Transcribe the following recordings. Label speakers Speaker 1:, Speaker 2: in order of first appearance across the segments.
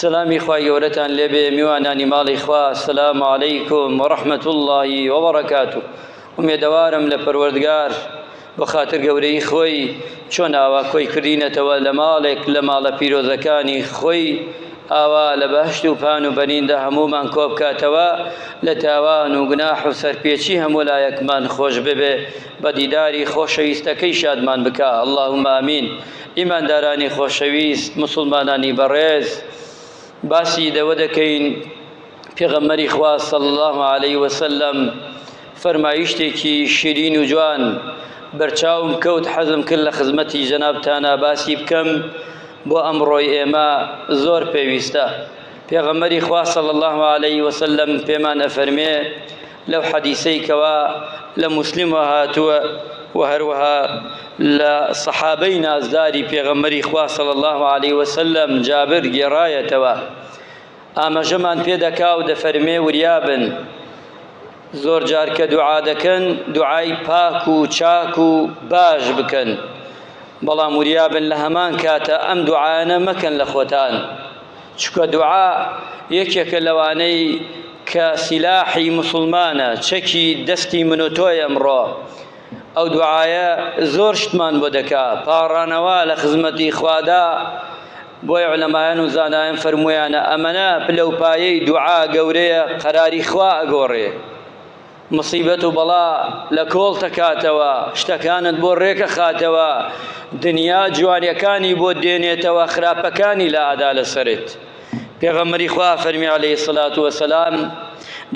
Speaker 1: سلامی خوای گەورەتان لێبێ میوانانی ماڵی خوا. السلام علیکم ورحمة الله وبركاته. ومێدەوارم لە پەروەردگار بە خاتر گەورەی خۆی چۆن ئاوا کۆی کردینەتەوە لە ماڵێک لە ماڵە پیرۆزەکانی خۆی، ئاوا لە بەهشت و پان و بەنیندا هەمومان کۆ بکاتەوە، لە تاوان و گوناح و سەرپێچی هەموو لایەکمان خۆش ببێ، بە دیداری خۆشەویستەکەی شادمان بکە. اللهم ئامین. ئیماندارانی خۆشەویست، مسلمانانی بەڕێز، باسی دەوە دەکەین پێغەمبەری خوا صلی الله علیه وسلم فەرمایشتێکی شیرین و جوان بەرچاوم کەوت، حەزم کرد لە خزمەتی جەنابتانە باسی بکەم، بۆ ئەمڕۆی ئێمە زۆر پێویستە. پێغەمبەری خوا صلی الله علیه وسلم پێمان ئەفەرمێ لەو حەدیسەی کەوا لە موسلم هاتووە و هەروەها لە سەحابەی نازداری پێغەمبەری خوا صلی الله علیه وسلم جابر گێڕایەتەوە، ئاماژەمان پێ دەکا و دەفەرمێ وریابن زۆر جار کە دوعا دەکەن دوعای پاک و چاک و باش بکەن، بەڵام وریابن لە هەمان کاتە ئەم دوعانە مەکەن لە خۆتان، چکە دوعا یەکێکە لەوانەی کە سیلاحی مسلمانە، چەکی دەستی من و تۆی ئەمڕۆ. ئەو دوعایە زۆر شتمان بۆ دەکا، پاڕانەوە لە خزمەتی خوادا. بۆی عولەمایان و زانایان فەرموویانە ئەمەنە پلەپایەی دوعا گەورەیە، قەراری خوا ئەگۆڕێ، مصیبەت و بەڵا لە کۆڵ تەکاتەوە، شتەکانت بۆ ڕێکە خاتەوە، دنیا جوانیەکانی بۆ دێنێتەوە، خراپەکانی لە ئادا لەسەرت. پێغەمبەری خوا فەرمی عەلەیهی السەلاة وەسەلام،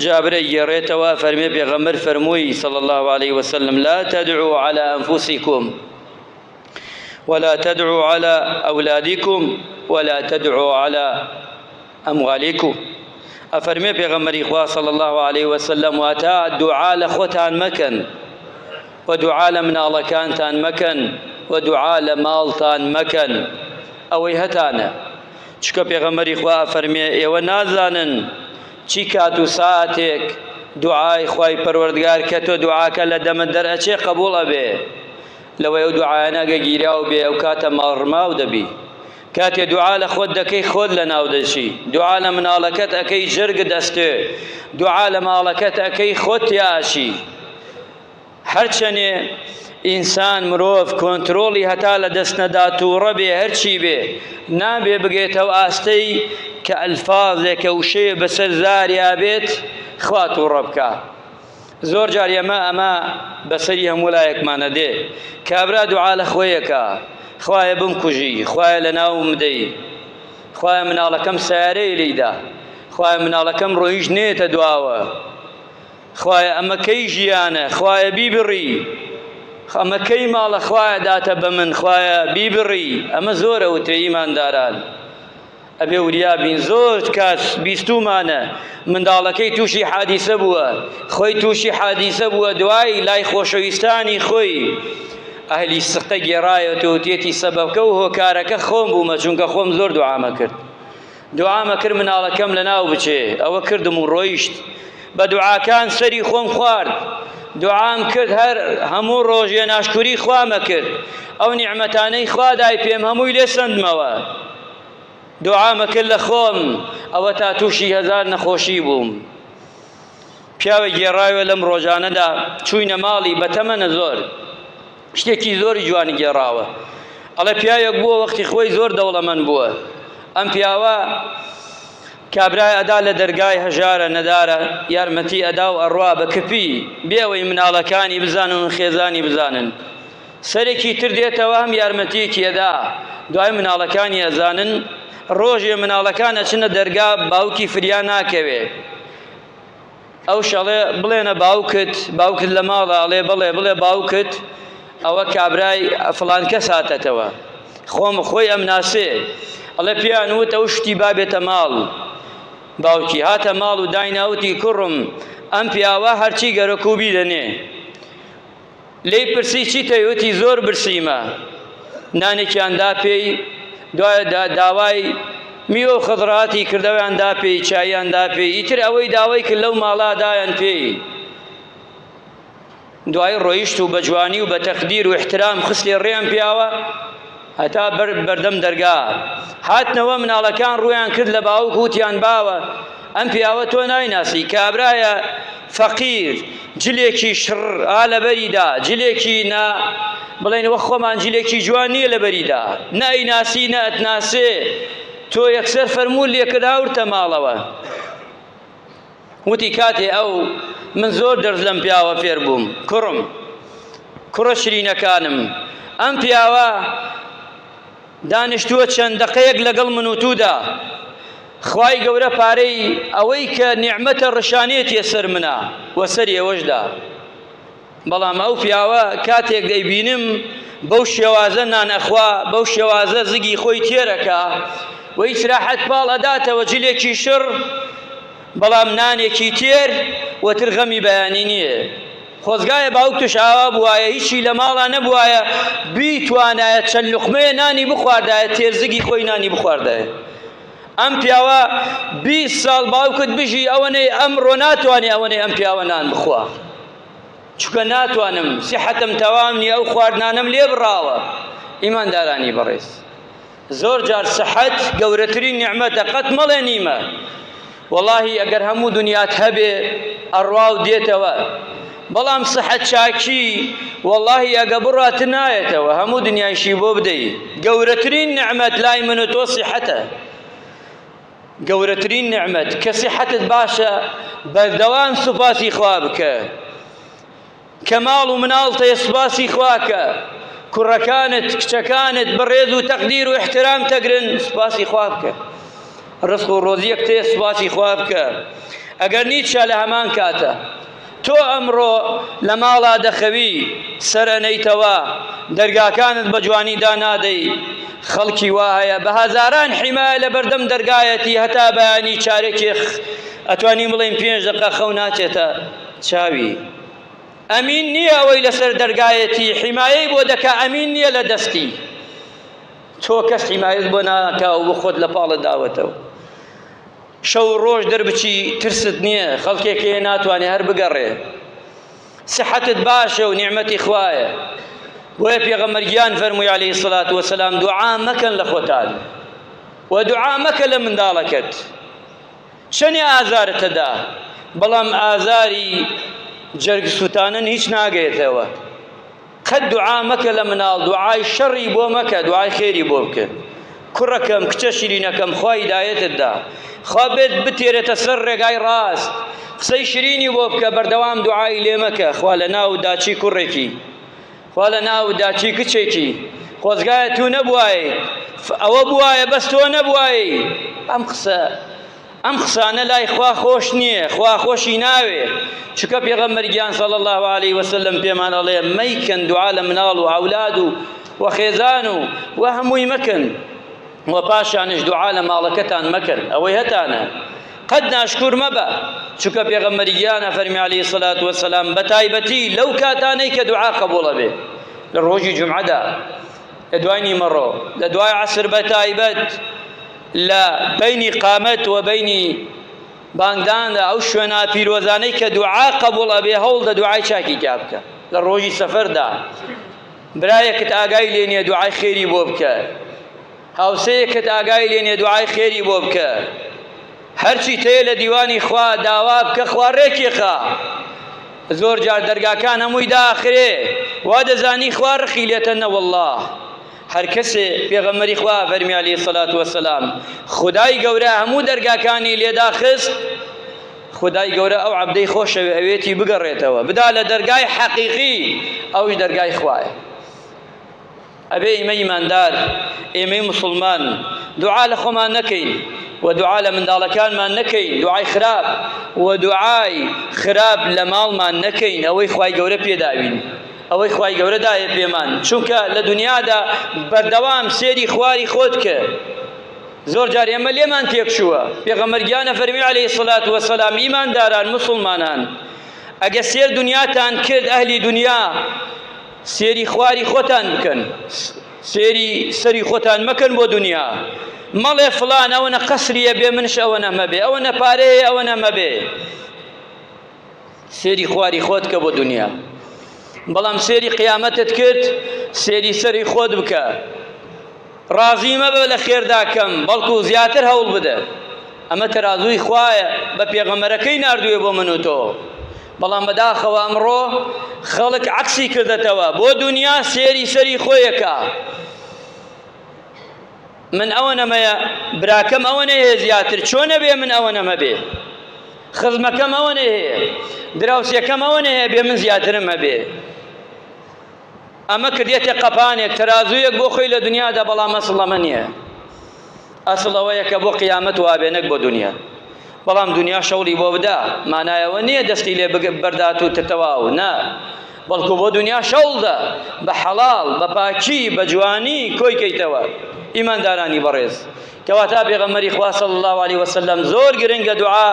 Speaker 1: جابر گێڕێتەوە فەرمێ پێغەمبەر فەرمووی صلی الله علیه وسلم لا تدعوا على أنفسكم ولا تدعوا على أولادكم ولا تدعوا على أموالكم. أفرمي پیغمبری خوا صلی الله علیه وسلم واتا دعا لخوتان مکن و دعا لمناڵەکانتان مکن و دعا لماڵتان مکن. ئەوەی هەتانە، چکە پێغەمبەری خوا فەرمێ ئێوە نازانن چی کات و ساعتێک دوعای خوای پەروەردگار کە تۆ دوعاکە لە دەمە دەرئەچێ قبوڵ ئەبێ، لەوەی ئەو دوعایانە گەگیراو بێ ئەو کاتە ماڕماو دەبی. کاتێ دوعا لە خۆت دەکەی خۆت لە ناو دەچی، دوعا لە مناڵەکەت ئەەکەی ژرگت دەستێ، دوعا لە ماڵەکەت ئەەکەی خۆت یاشی. هەرچەنێ ئینسان مرۆڤ کۆنتڕۆڵی هەتا لە دەست نەدات و ڕەبێ هەرچی بێ، نابێ بگێتەوە ئاستەی کە ئەلفاظێکە وشەیە بەسەر زاریا بێت خوات و ڕەبکە. زۆر جار ئەمە بەسەری هەموو لایەکمانە دێ، کابرا دوعا لە خۆیەکە، خوایە بمکوژی، خوایە لە ناوم بدەی، خوایە مناڵەکەم سیارەی لێیدا، خوایە مناڵەکەم ڕۆیژ نێتە دواوە، خوایە ئەمە کەی ژیانە، خوایە بیبڕی، ئەمە کەی ماڵە، خوایە داتە بە من، خوایە بیبڕی. ئەمە زۆرە وتێ ئیمانداران، ئەبێ وریابین. زۆر کات بیستومانە منداڵەکەی تووشی حادیسە بووە، خۆی تووشی حادیسە بووە، دوای لای خۆشەویستانی خۆی ئەهلی سقە گێڕایەوە و تێتی سەبەبکە و هۆکارەکە خۆم بوومە، چونکە خۆم زۆر دوعامە کرد، دوعامە کرد مناڵەکەم لە ناو بچێ، ئەوە کردم و ڕۆیشت بە دوعاکان سەری خۆم خوارد، دوعام کرد هەر هەموو ڕۆژێ ناشکوری خوامە کرد، ئەو نیعمەتانەی خوا دای پێم هەمووی لێ سەندمەوە، دوعامە کرد لە خۆم، ئەوە تا تووشی هەزار نەخۆشی بووم. پیاوە گێڕایوە لەم ڕۆژانەدا، چووینە ماڵی بەتەمەنە زۆر، شتێکی زۆری جوانی گێڕاوە. ئەڵێ پیاوێک بووە وەختی خۆی زۆر دەوڵەمەند بووە، ئەم پیاوە کابرای ئەدا لە دەرگای هەژارە نەدارە، یارمەتی ئەدا و ئەڕوا بە کپی بێەوەی مناڵەکانی بزانن و خێزانی بزانن. سەرێکی تر دێتەوە هەم یارمەتیەکی ئەدا، دوای مناڵەکانی ئەزانن. ڕۆژێ مناڵەکان ئەچنە دەرگا، باوکی فریان ناکەوێ، ئەو شەڵێ بڵێنە باوکت لە ماڵە، ئەڵێ بڵێ باوکت ئەوە کابرای فڵان کەس هاتەتەوە، خۆی ئەم ناسێ، ئەڵێ پیان وت ئەو شتی بابێتە ماڵ. باوکی هاتە ماڵ و دایناوتی کوڕم ئەم پیاوە هەرچی گەرەکوبی دەنێ. لێی پرسی چیتەوتی زۆر برسیمە، نانێکیاندا پێی، دوایە داوای میوە و خەضراتی کردەوەیاندا پێی، چاییاندا پێی، ئیتر ئەوەی داوای کرد لەو ماڵا دایان پێی. دوای ڕۆیشت و بە جوانی و بە تەقدیر و احترام خستێ ڕێیان پیاوە، هەتا بەردەم دەرگا هاتنەوە مناڵەکان ڕوویان کرد لە باوک وتیان باوە ئەم پیاوە تۆ نایناسی کابرایە فەقیر جلێکی شڕ لەبەریدا جلێکی نا بڵێن وە خۆمان جلێکی جوان نییە لەبەریدا نایناسی نەئەتناسێ تۆ یەکسەر فەرموو لێکرد هاورتە ماڵەوە وتی کاتێ ئەو من زۆر دەرز لەم پیاوە فێر بووم کوڕە شرینەکانم ئەم پیاوە دانیشتووە چەند دقەیەک لەگەڵ من و توودا خوای گەورە پارەی ئەوەی کە نیعمەتە ڕشانێتیە سەر منە وە سەری ئێوەشدا بەڵام ئەو پیاوە کاتێک دەیبینم بەو شێوازە نانەخوا بەو شێوازە زگی خۆی تێرەکە و هیچ راحەت پاڵ ئەداتەوە جلێکی شڕ بەڵام نانێکی تێر وەتر غەمی بەیانی نییە خۆزگایە باوک توش ئاوا بوایە هیچی لە ماڵا نەبوایە بیتوانایە چەند لوقمەیە نانی بخواردایە تێرزگی خۆی نانی بخواردایە ئەم پیاوە 20 ساڵ باوکت بژی ئەوەنەی ئەمڕۆ ناتوانێ ئەوەنەی ئەم پیاوە نان بخوا چونکە ناتوانم سیحەتم تەوام نییە ئەو خواردنانم لێ بڕاوە ئیماندارانی بەڕێز زۆر جار سەحەت گەورەترین نیعمەتە قەت مەڵێ نیمە وەڵاهی ئەگەر هەموو دنیات هەبێ ئەڕواو دێتەوە بەڵام سەحەت چاکی وەڵاهی ئەگە بڕات نایەتەوە هەموو دنیایشی بۆ بدەی گەورەترین نیعمەت لای من و تۆ سیحەتە گەورەترین نیعمەت کە سیحەتت باشە بەردەوام سوپاسی خوا بکە کە ماڵ و مناڵتەیە سوپاسی خواکە کوڕەکانت کچەکانت بەڕێز و تەقدیر و احترام تەگرن سوپاسی خوا بکە ڕزق و ڕۆزیەک تێ سوپاسی خوا بکە ئەگەر نیچە لە هەمان کاتە تۆ ئەمڕۆ لە ماڵا دەخەوی سەرەنەیتەوە دەرگاکانت بە جوانی دانادەی خەڵکی وا هەیە بە هەزاران حیمایە لە بەردەم دەرگایەتی هەتا بەیانی چارێکی ئەتوانی بڵێن 5 دقە خەو ناچێتە چاوی ئەمین نییە ئەوەی لەسەر دەرگایەتی حیمایەی بۆ دەکا ئەمین نییە لە دەستی تۆ کەس حیمایەت بۆ ناکا و بخۆت لە پاڵت داوەتەوە شەو ڕۆژ دەربچی ترست نییە خەڵکێکێ ناتوانێ هەر بگەڕێ سحەتت باشە و نیعمەتی خوایە بۆیە پێغەمبەرگیان فەرمووی عەلەیهی سەڵات وەسەلام دوعا مەکەن لە خۆتان و دوعا مەکە لە منداڵەکەت چەنێ ئازارتەدا بەڵام ئازاری جەرگ سوتانن هیچ ناگەیتەوە قەت دوعا مەکە لە مناڵ دوعای شەڕی بۆ مەکە دوعای خێری بۆ بکە کوڕەکەم کچە شیرینەکەم خوا هیدایەتتدا خوا بێت بتێرێتە سەر ڕێگای ڕاست قسەی شیرینی بۆ بکە بەردەوام دوعای لێ مەکە خوا لە ناو داچی کوڕێکی خوا لە ناو داچی کچێکی خۆزگایە تو نەبوایە ئەوە بوایە بەس تۆ نەبوایی ئەم قسانە لای خوا خۆش نییە خوا خۆشی ناوێ چونکە پێغەمبەرگیان صلی الله علیه وسلم پێمان ئەڵێ مەیکەن دوعا لە مناڵ و ئەولاد و خێزان و هەمووی مەکەن و پاشانش دوعا لە ماڵەکەتان مەکەن ئەوەی هەتانە قەت ناشکور مەبە چونکە پێغەمبەرگیانە فەرمی عەلەیهی سەڵات وەسەلام بەتایبەتی لەو کاتانەی کە دوعا قەبوڵە بێ لە ڕۆژی جومعەدا لە دوای نیمەڕۆ لە دوای عەسر بەتایبەت لە بینی قامەت و بینی بانگداندا ئەو شوێنە پیرۆزانەی کە دوعا قەبوڵە بێ هەوڵ دە دوعای چاکی کا بکە لە ڕۆژی سەفەردا برایەکت ئاگای لێ نییە دوعای خێری بۆ بکە هاوسەیەکت ئاگای لێ نییە دوعای خێری بۆ بکە هەرچی تەیە لە دیوانی خوا داوا بکە خوا ڕێکێخا زۆر جار دەرگاکان هەمووی داخرێ وا دەزانی خوا ڕخی لێتەنە وەڵڵاه هەر کەسێ پێغەمبەری خوا فەرمی عەلەیهی سەڵات وەسەلام خودای گەورە هەموو دەرگاکانی لێداخست خودای گەورە ئەو عەبدەی خۆشەوێ ئەوێتی بگەڕێتەوە بدا لە دەرگای حەقیقی ئەوش دەرگای خوایە ئەبێ ئێمە ئیماندار ئێمەی موسڵمان دوعا لە خۆمان نەکەین و دوعا لە منداڵەکانمان نەکەین دوعای خراپ و دوعای خراپ لە ماڵمان نەکەین ئەوەی خوای گەورە پێداوین ئەوەی خوای گەورە دایە پێمان چونکە لە دنیادا بەردەوام سێری خواری خۆت کە زۆر جار ئێمە لێمان تێکچووە پێغەمبەرگیانە فەرمی عەلەیهی سەڵات وەسەلام ئیمانداران موسڵمانان ئەگە سێر دنیاتان کرد ئەهلی دنیا سێری خواری خۆتان بکەن سێری سەری خۆتان مەکەن بۆ دنیا مەڵێ فڵان ئەوەنە قەسریە بێ منش ئەوەنە مەبێ ئەوەنە پارەیە ئەوەنە مەبێ سێری خواری خۆت کە بۆ دنیا بەڵام سێری قیامەتت کرد سێری سەری خۆت بکە ڕازی مەبە لە خێرداکەم بەڵکو زیاتر هەوڵ بدە. ئەمە تەرازووی خوایە بە پێغەمبەرەکەی ناردووێ بۆ من و تۆ. بەڵام بەداخەوە ئەمڕۆ خەڵک عەکسی کردەتەوە، بۆ دنیا سێری سەری خۆیەکە. من ئەوە نەمەیە، براکەم ئەوە نەهەیە زیاتر، چۆن نەبێ من ئەوە نەمە بێ، خزمەکەم ئەوە نەهەیە، دراوسێکەم ئەوە نەهەیە بێ من زیاترم هەبێ. ئەمە کردێتە قەپانێک، تەرازوویەک بۆ خۆی لە دنیادا، بەڵام ئەسڵ ئەمە نییە. ئەسڵ ئەوەیە کە بۆ قیامەت وابێنەک بۆ دنیا. بەڵام دنیا شەوڵی بۆ بدا، مانایەوە نییە دەستی لێ بەردات و تەواو، نا، بەڵکو بۆ دنیا شەوڵدە، بە حەڵاڵ، بە پاکی، بە جوانی کۆی کەیتەوە. ئیماندارانی بەڕێز، کەواتە پێغەمبەری خوا صلی الله علیه وسلم زۆر گرنگە دوعا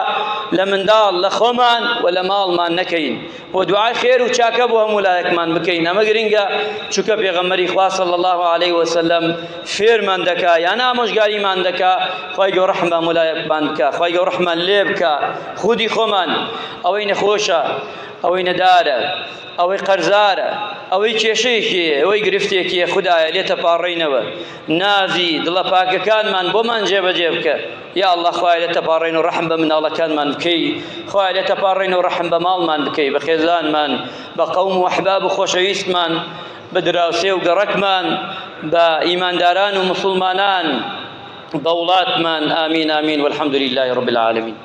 Speaker 1: لە منداڵ لە خۆمان و لە ماڵمان نەکەین، و دوعای خێر و چاکە بۆ هەموو لایەکمان بکەین. ئەمە گرنگە، چونکە پێغەمبەری خوا صلی الله علیه وسلم فێرمان دەکا، یان ئامۆژگاریمان دەکا خوای گەورە ڕەحم بە هەموو لایەکمان بکە، خوای گەورە ڕەحمان لێ بکە. خودی خۆمان ئەوەی نەخۆشە، ئەوەی نەدارە، ئەوەی قەرزارە، ئەوەی کێشەیەکی، ئەوەی گرفتێکی، خودایە لێتە پاڕێینەوە. نازی دڵە پاکەکانمان بۆمان جێبەجێ بکە. یا الله خوای لێتە پاڕێین و ڕەحم بە مناڵەکانمان بکەی، خوای لێتە پاڕێین و ڕەحم بە ماڵمان بکەی، بە خێزانمان، بە قەوم و ئەحباب و خۆشەویستمان، بە دراوسێ و گەڕەکمان، بە ئیمانداران و مسلمانان، بە وڵاتمان. ئامین ئامین والحەمد لله رب العالمین.